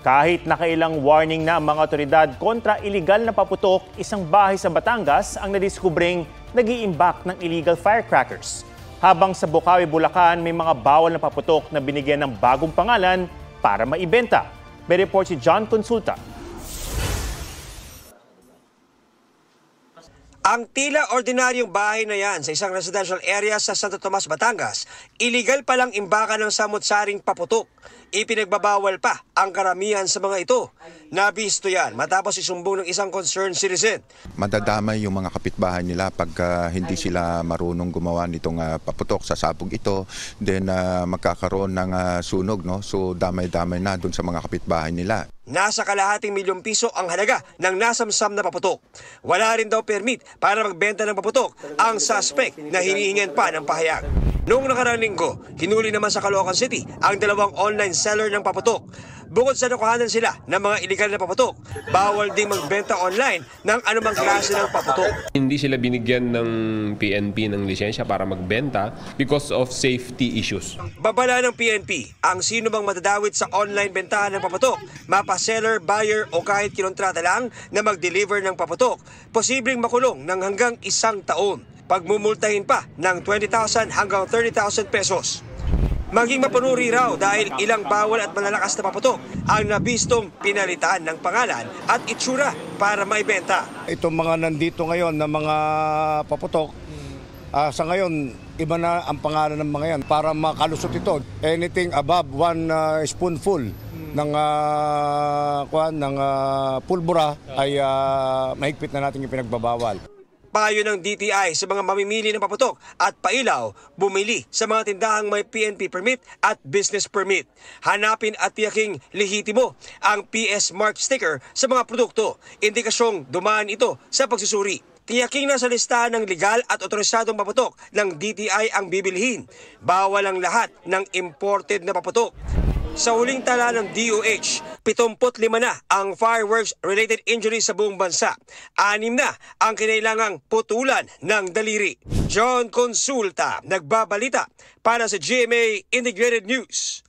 Kahit nakailang warning na ang mga otoridad kontra iligal na paputok, isang bahay sa Batangas ang nadiskubring nag-iimbak ng illegal firecrackers. Habang sa Bocaue, Bulacan, may mga bawal na paputok na binigyan ng bagong pangalan para maibenta. May report si John Consulta. Ang tila ordinaryong bahay na yan sa isang residential area sa Santo Tomas, Batangas, iligal palang imbakan ng samot-saring paputok. Ipinagbabawal pa ang karamihan sa mga ito. Nabisto yan matapos isumbong ng isang concerned citizen. Madadamay yung mga kapitbahay nila pag hindi sila marunong gumawa nitong paputok, sasabog ito, then magkakaroon ng sunog, no? So damay-damay na dun sa mga kapitbahay nila. Nasa kalahating milyong piso ang halaga ng nasamsam na paputok. Wala rin daw permit para magbenta ng paputok ang suspect na hinihingan pa ng pahayag. Noong nakaraang linggo, hinuli naman sa Caloocan City ang dalawang online seller ng paputok. Bukod sa nakuhanan sila ng mga iligal na paputok, bawal ding magbenta online ng anumang klase ng paputok. Hindi sila binigyan ng PNP ng lisensya para magbenta because of safety issues. Babala ng PNP ang sino bang matadawit sa online bentahan ng paputok, mapa-seller, buyer o kahit kinontrata lang na mag-deliver ng paputok, posibleng makulong ng hanggang 1 taon. Pagmumultahin pa ng 20,000 hanggang 30,000 pesos. Maging mapanuri raw dahil ilang bawal at malalakas na paputok ang nabistong pinalitan ng pangalan at itsura para maibenta. Itong mga nandito ngayon na mga paputok, sa ngayon iba na ang pangalan ng mga yan para makalusot ito. Anything above 1 spoonful ng pulbura ay mahigpit na natin yung pinagbabawal. Payo ng DTI sa mga mamimili ng paputok at pailaw, bumili sa mga tindahang may PNP permit at business permit. Hanapin at tiyaking lehitimo ang PS Mark sticker sa mga produkto. Indikasyong dumaan ito sa pagsusuri. Tiyaking nasa listahan ng legal at otorisadong paputok ng DTI ang bibilhin. Bawal ang lahat ng imported na paputok. Sa huling tala ng DOH, 75 na ang fireworks-related injuries sa buong bansa. 6 na ang kinailangang putulan ng daliri. John Consulta, nagbabalita para sa GMA Integrated News.